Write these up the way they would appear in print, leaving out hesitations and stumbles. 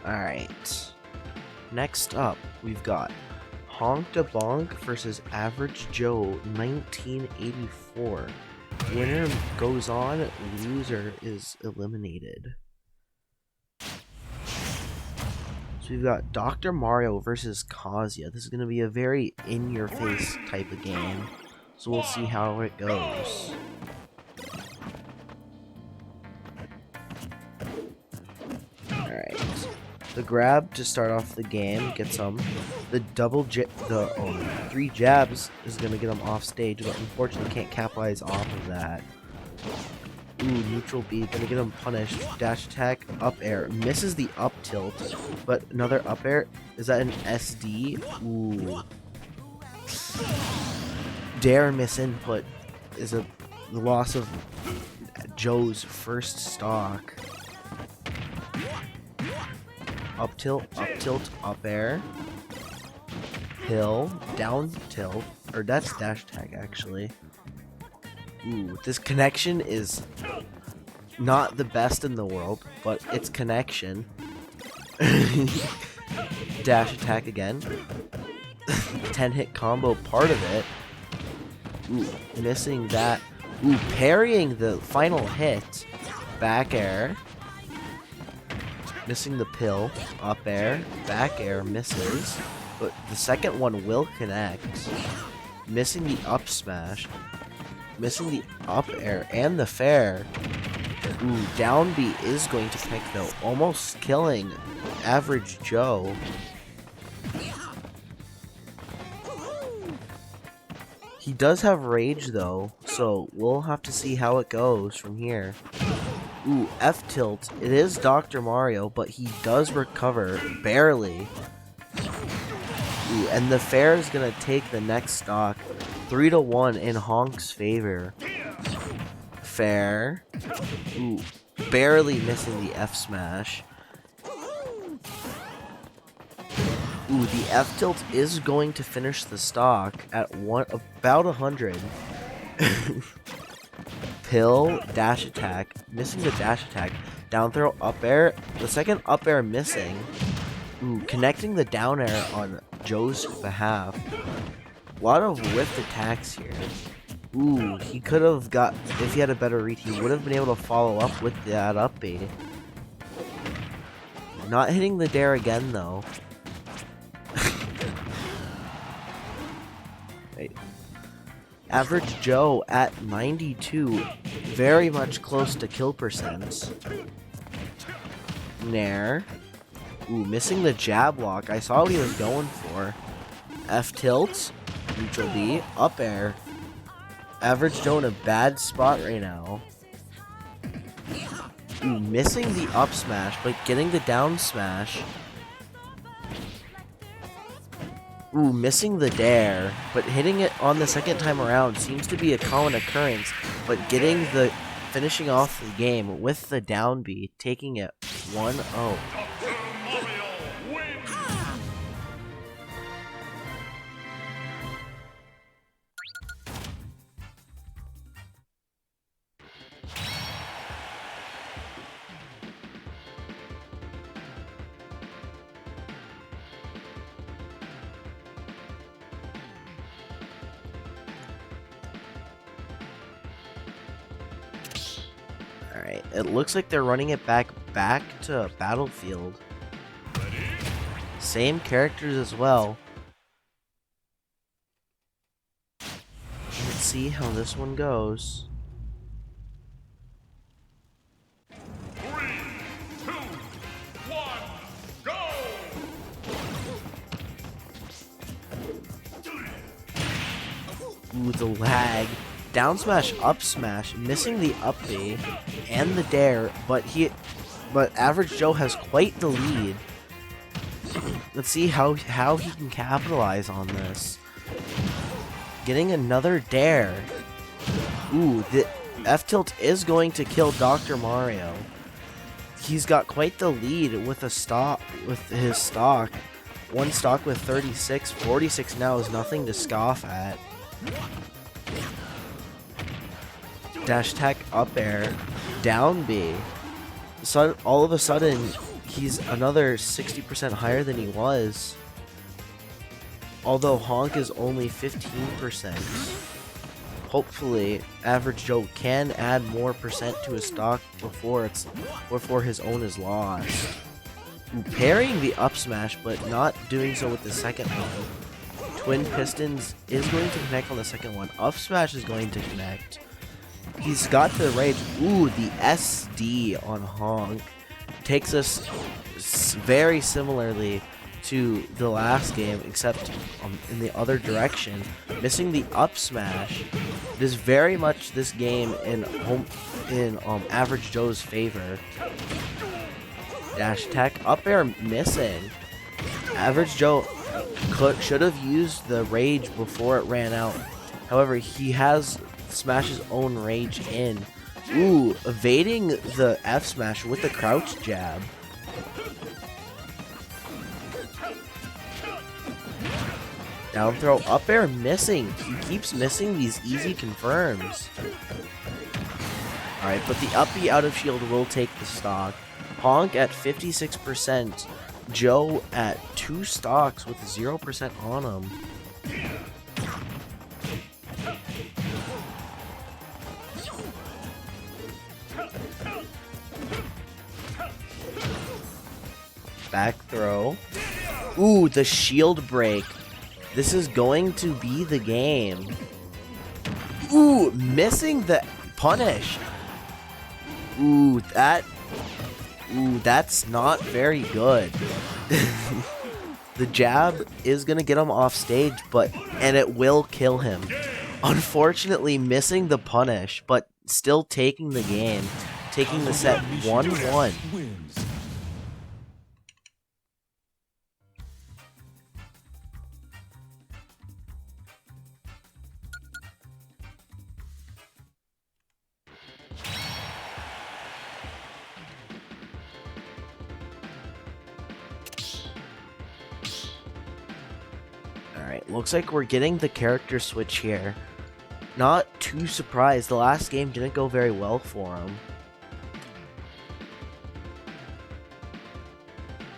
Alright. Next up, we've got Honk to Bonk versus AverageJoe1984. Winner goes on, loser is eliminated. So we've got Dr. Mario versus Kazuya. This is going to be a very in-your-face type of game. So we'll see how it goes. Alright. The grab to start off the game gets him. The three jabs is going to get him off stage, but unfortunately can't capitalize off of that. Ooh, neutral B, gonna get him punished. Dash attack, up air. Misses the up tilt, but another up air. Is that an SD? Ooh. Dare miss input is the loss of Joe's first stock. Up tilt, up air. Hill, down tilt, or that's dash attack actually. Ooh, this connection is not the best in the world, but it's connection. Dash attack again. 10-hit combo, part of it. Ooh, missing that. Ooh, parrying the final hit. Back air. Missing the pill. Up air. Back air misses. But the second one will connect. Missing the up smash. Missing the up air and the fair. Ooh, down B is going to connect though, almost killing Average Joe. He does have rage though, so we'll have to see how it goes from here. Ooh, F tilt. It is Dr. Mario, but he does recover barely. Ooh, and the fair is gonna take the next stock. 3-1 in Honk's favor. Fair. Ooh, barely missing the F smash. Ooh, the F tilt is going to finish the stock at about 100. Pill, dash attack, missing the dash attack. Down throw, up air. The second up air missing. Ooh, connecting the down air on Joe's behalf. A lot of whiffed attacks here. Ooh, he could have got, if he had a better read, he would have been able to follow up with that up B. Not hitting the dare again, though. Wait. Average Joe at 92, very much close to kill percents. Nair. Ooh, missing the jab lock. I saw what he was going for. F tilt. Neutral B, up air. Average Joe in a bad spot right now. Ooh, missing the up smash, but getting the down smash. Ooh, missing the dare, but hitting it on the second time around seems to be a common occurrence, but finishing off the game with the down B, taking it 1-0. Alright, it looks like they're running it back to Battlefield. Same characters as well. Let's see how this one goes. 3, 2, 1, go! Ooh, the lag. Down smash, up smash, missing the up B and the dare, but Average Joe has quite the lead. Let's see how he can capitalize on this. Getting another dare. Ooh, the F tilt is going to kill Dr. Mario. He's got quite the lead with his stock. One stock with 36, 46 now is nothing to scoff at. Dash attack, up air, down B. So all of a sudden, he's another 60% higher than he was. Although Honk is only 15%. Hopefully, Average Joe can add more percent to his stock before his own is lost. Parrying the up smash, but not doing so with the second one. Twin Pistons is going to connect on the second one. Up smash is going to connect. He's got the rage. Ooh, the SD on Honk takes us very similarly to the last game, except in the other direction. Missing the up smash. It is very much this game in Average Joe's favor. Dash attack, up air missing. Average Joe should have used the rage before it ran out. However, he has Smash's own rage in. Ooh, evading the F smash with the crouch jab. Down throw, up air missing. He keeps missing these easy confirms. Alright, but the up B out of shield will take the stock. Honk at 56%. Joe at 2 stocks with 0% on him. Back throw. Ooh, the shield break. This is going to be the game. Ooh, missing the punish. Ooh, that's not very good. The jab is going to get him off stage, and it will kill him. Unfortunately, missing the punish, but still taking the game. Taking the set 1-1. Alright, looks like we're getting the character switch here. Not too surprised, the last game didn't go very well for him.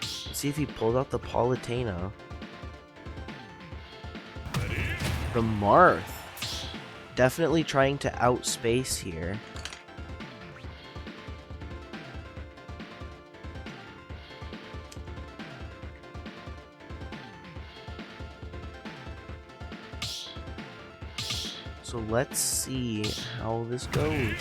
Let's see if he pulls out the Palutena. From Marth. Definitely trying to outspace here. So let's see how this goes.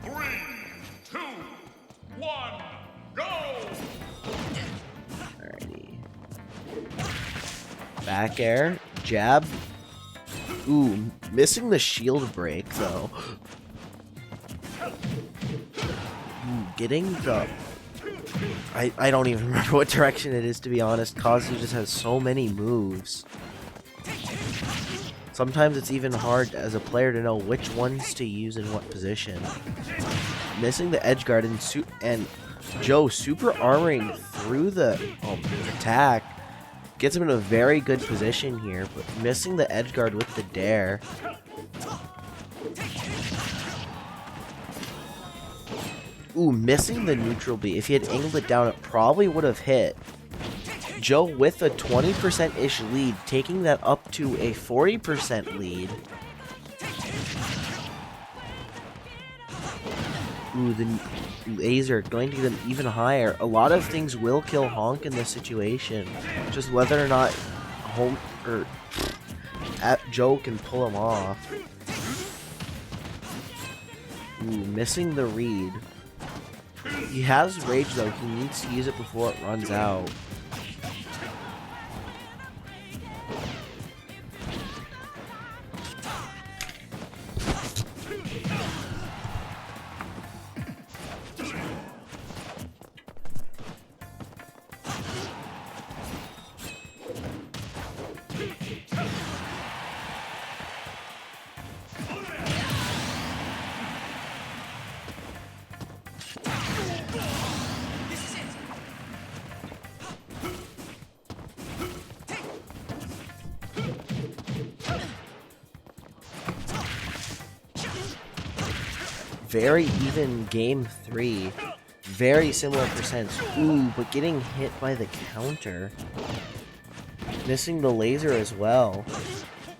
Three, two, one, go! Alrighty. Back air, jab. Ooh, missing the shield break though. Getting the... I don't even remember what direction it is, to be honest. Kazuya just has so many moves. Sometimes it's even hard as a player to know which ones to use in what position. Missing the edge guard and Joe super armoring through the attack gets him in a very good position here, but missing the edge guard with the dare. Ooh, missing the neutral B. If he had angled it down, it probably would have hit. Joe with a 20%-ish lead, taking that up to a 40% lead. Ooh, the laser going to get him even higher. A lot of things will kill Honk in this situation. Just whether or not Joe can pull him off. Ooh, missing the read. He has rage though, he needs to use it before it runs out. very even game 3. Very similar percents. Ooh, but getting hit by the counter. Missing the laser as well.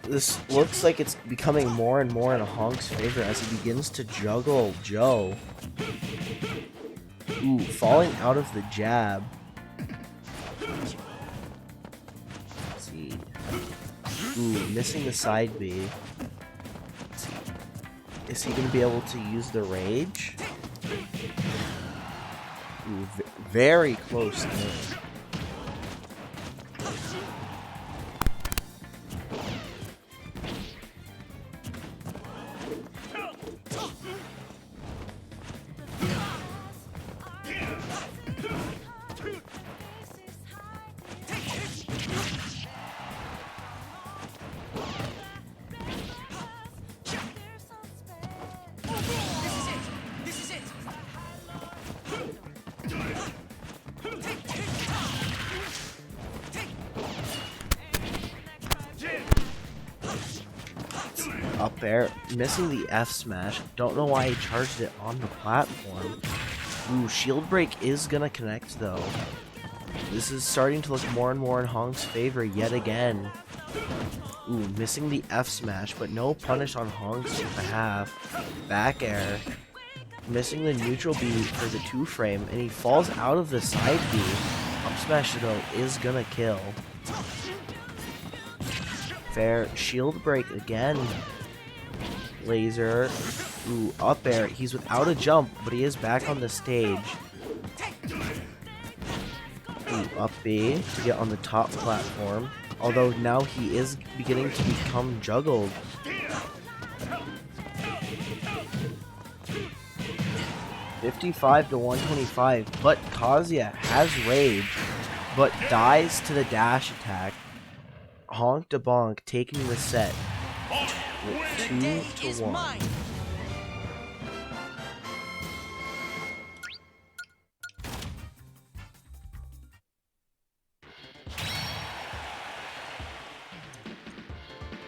This looks like it's becoming more and more in Honk's favor as he begins to juggle Joe. Ooh, falling out of the jab. Let's see. Ooh, missing the side B. Let's see. Is he going to be able to use the rage? Ooh, very close there. Up air, missing the F smash. Don't know why he charged it on the platform. Ooh, shield break is gonna connect though. This is starting to look more and more in Honk's favor yet again. Ooh, missing the F smash, but no punish on Honk's behalf. Back air. Missing the neutral B for the 2-frame, and he falls out of the side B. Up smash though is gonna kill. Fair, shield break again. Laser. Ooh, up air. He's without a jump, but he is back on the stage. Ooh, up B to get on the top platform. Although now he is beginning to become juggled. $55 to $125, but Kazuya has rage, but dies to the dash attack. Honk to Bonk taking the set with 2-1.